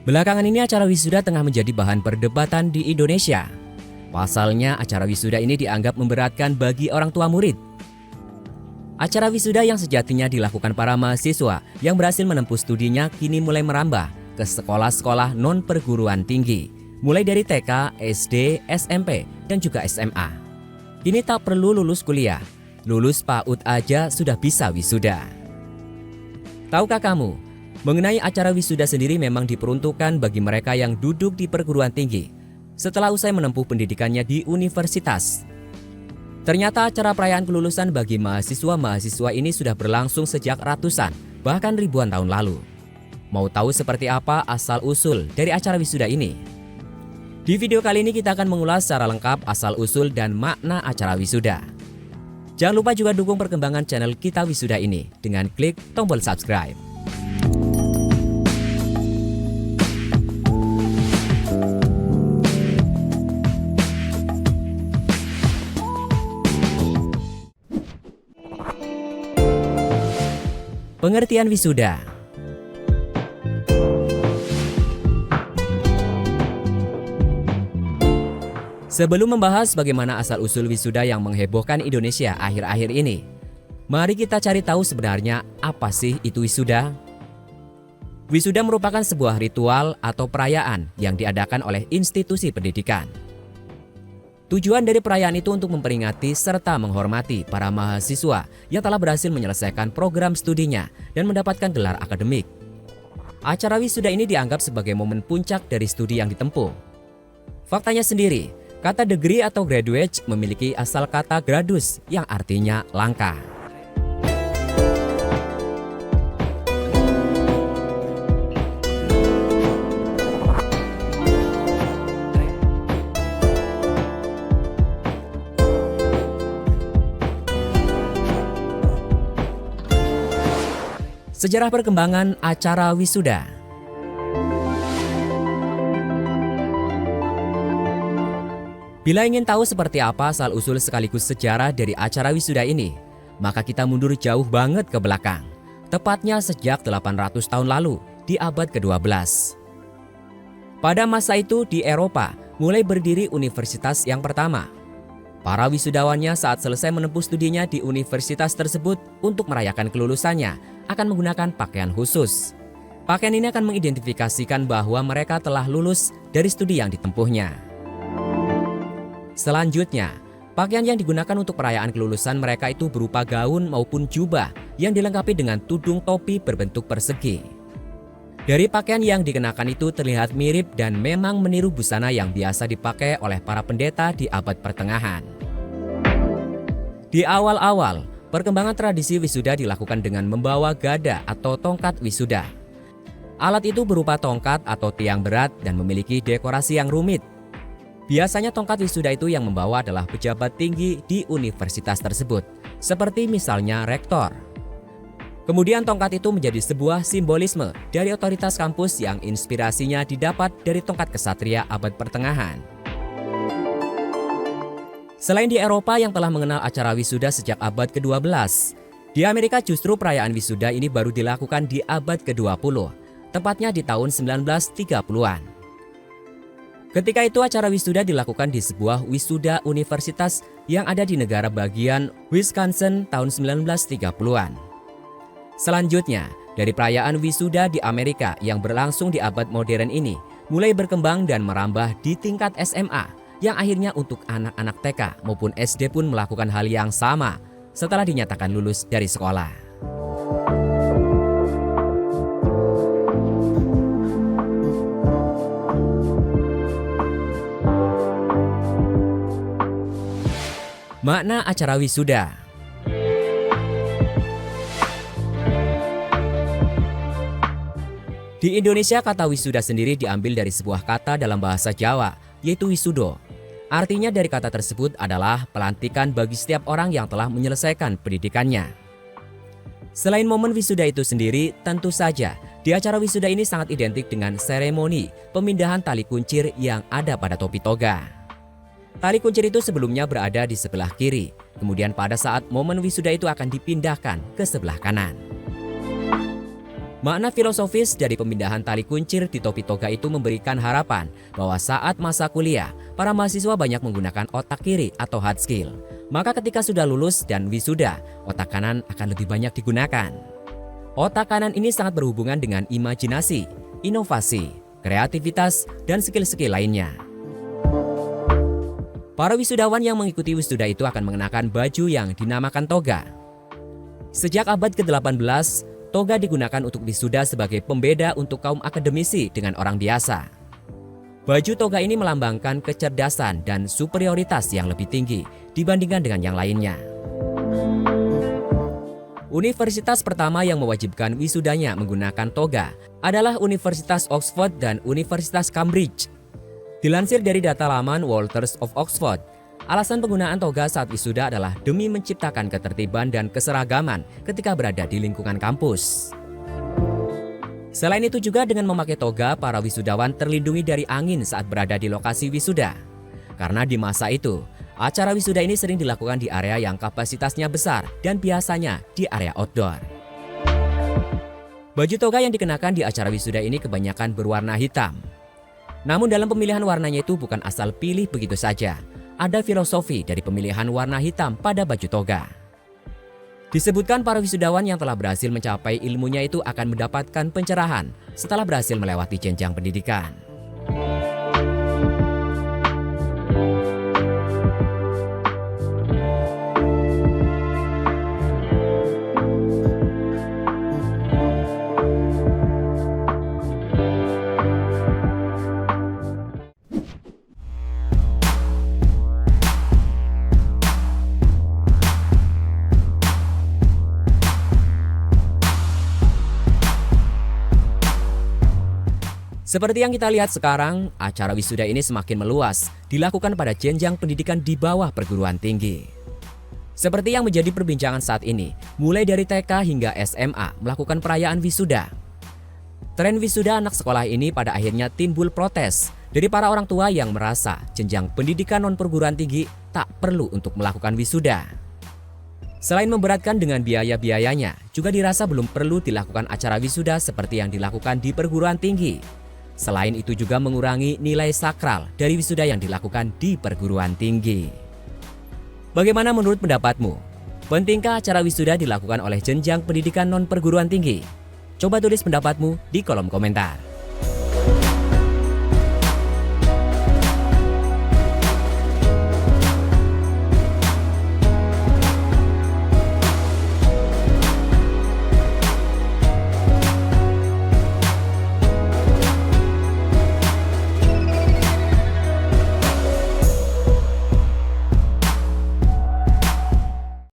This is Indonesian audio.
Belakangan ini acara wisuda tengah menjadi bahan perdebatan di Indonesia. Pasalnya acara wisuda ini dianggap memberatkan bagi orang tua murid. Acara wisuda yang sejatinya dilakukan para mahasiswa yang berhasil menempuh studinya kini mulai merambah ke sekolah-sekolah non-perguruan tinggi, mulai dari TK, SD, SMP, dan juga SMA. Kini tak perlu lulus kuliah, lulus PAUD aja sudah bisa wisuda. Tahukah kamu, mengenai acara wisuda sendiri memang diperuntukkan bagi mereka yang duduk di perguruan tinggi setelah usai menempuh pendidikannya di universitas. Ternyata acara perayaan kelulusan bagi mahasiswa-mahasiswa ini sudah berlangsung sejak ratusan, bahkan ribuan tahun lalu. Mau tahu seperti apa asal-usul dari acara wisuda ini? Di video kali ini kita akan mengulas secara lengkap asal-usul dan makna acara wisuda. Jangan lupa juga dukung perkembangan channel Kita Wisuda ini dengan klik tombol subscribe. Pengertian wisuda. Sebelum membahas bagaimana asal-usul wisuda yang menghebohkan Indonesia akhir-akhir ini, mari kita cari tahu sebenarnya apa sih itu wisuda. Wisuda merupakan sebuah ritual atau perayaan yang diadakan oleh institusi pendidikan. Tujuan dari perayaan itu untuk memperingati serta menghormati para mahasiswa yang telah berhasil menyelesaikan program studinya dan mendapatkan gelar akademik. Acara wisuda ini dianggap sebagai momen puncak dari studi yang ditempuh. Faktanya sendiri, kata degree atau graduate memiliki asal kata gradus yang artinya langkah. Sejarah perkembangan acara wisuda. Bila ingin tahu seperti apa asal-usul sekaligus sejarah dari acara wisuda ini, maka kita mundur jauh banget ke belakang, tepatnya sejak 800 tahun lalu di abad ke-12. Pada masa itu di Eropa mulai berdiri universitas yang pertama. Para wisudawannya saat selesai menempuh studinya di universitas tersebut untuk merayakan kelulusannya akan menggunakan pakaian khusus. Pakaian ini akan mengidentifikasikan bahwa mereka telah lulus dari studi yang ditempuhnya. Selanjutnya, pakaian yang digunakan untuk perayaan kelulusan mereka itu berupa gaun maupun jubah yang dilengkapi dengan tudung topi berbentuk persegi. Dari pakaian yang dikenakan itu terlihat mirip dan memang meniru busana yang biasa dipakai oleh para pendeta di abad pertengahan. Di awal-awal, perkembangan tradisi wisuda dilakukan dengan membawa gada atau tongkat wisuda. Alat itu berupa tongkat atau tiang berat dan memiliki dekorasi yang rumit. Biasanya tongkat wisuda itu yang membawa adalah pejabat tinggi di universitas tersebut, seperti misalnya rektor. Kemudian tongkat itu menjadi sebuah simbolisme dari otoritas kampus yang inspirasinya didapat dari tongkat kesatria abad pertengahan. Selain di Eropa yang telah mengenal acara wisuda sejak abad ke-12, di Amerika justru perayaan wisuda ini baru dilakukan di abad ke-20, tepatnya di tahun 1930-an. Ketika itu acara wisuda dilakukan di sebuah wisuda universitas yang ada di negara bagian Wisconsin tahun 1930-an. Selanjutnya, dari perayaan wisuda di Amerika yang berlangsung di abad modern ini mulai berkembang dan merambah di tingkat SMA yang akhirnya untuk anak-anak TK maupun SD pun melakukan hal yang sama setelah dinyatakan lulus dari sekolah. Makna acara wisuda. Di Indonesia kata wisuda sendiri diambil dari sebuah kata dalam bahasa Jawa, yaitu wisudo. Artinya dari kata tersebut adalah pelantikan bagi setiap orang yang telah menyelesaikan pendidikannya. Selain momen wisuda itu sendiri, tentu saja di acara wisuda ini sangat identik dengan seremoni pemindahan tali kuncir yang ada pada topi toga. Tali kuncir itu sebelumnya berada di sebelah kiri, kemudian pada saat momen wisuda itu akan dipindahkan ke sebelah kanan. Makna filosofis dari pemindahan tali kuncir di topi toga itu memberikan harapan bahwa saat masa kuliah, para mahasiswa banyak menggunakan otak kiri atau hard skill. Maka ketika sudah lulus dan wisuda, otak kanan akan lebih banyak digunakan. Otak kanan ini sangat berhubungan dengan imajinasi, inovasi, kreativitas, dan skill-skill lainnya. Para wisudawan yang mengikuti wisuda itu akan mengenakan baju yang dinamakan toga. Sejak abad ke-18, toga digunakan untuk wisuda sebagai pembeda untuk kaum akademisi dengan orang biasa. Baju toga ini melambangkan kecerdasan dan superioritas yang lebih tinggi dibandingkan dengan yang lainnya. Universitas pertama yang mewajibkan wisudanya menggunakan toga adalah Universitas Oxford dan Universitas Cambridge. Dilansir dari data laman Walters of Oxford, alasan penggunaan toga saat wisuda adalah demi menciptakan ketertiban dan keseragaman ketika berada di lingkungan kampus. Selain itu juga dengan memakai toga, para wisudawan terlindungi dari angin saat berada di lokasi wisuda. Karena di masa itu, acara wisuda ini sering dilakukan di area yang kapasitasnya besar dan biasanya di area outdoor. Baju toga yang dikenakan di acara wisuda ini kebanyakan berwarna hitam. Namun dalam pemilihan warnanya itu bukan asal pilih begitu saja. Ada filosofi dari pemilihan warna hitam pada baju toga. Disebutkan para wisudawan yang telah berhasil mencapai ilmunya itu akan mendapatkan pencerahan setelah berhasil melewati jenjang pendidikan. Seperti yang kita lihat sekarang, acara wisuda ini semakin meluas, dilakukan pada jenjang pendidikan di bawah perguruan tinggi. Seperti yang menjadi perbincangan saat ini, mulai dari TK hingga SMA melakukan perayaan wisuda. Tren wisuda anak sekolah ini pada akhirnya timbul protes dari para orang tua yang merasa jenjang pendidikan non-perguruan tinggi tak perlu untuk melakukan wisuda. Selain memberatkan dengan biaya-biayanya, juga dirasa belum perlu dilakukan acara wisuda seperti yang dilakukan di perguruan tinggi. Selain itu juga mengurangi nilai sakral dari wisuda yang dilakukan di perguruan tinggi. Bagaimana menurut pendapatmu? Pentingkah acara wisuda dilakukan oleh jenjang pendidikan non-perguruan tinggi? Coba tulis pendapatmu di kolom komentar.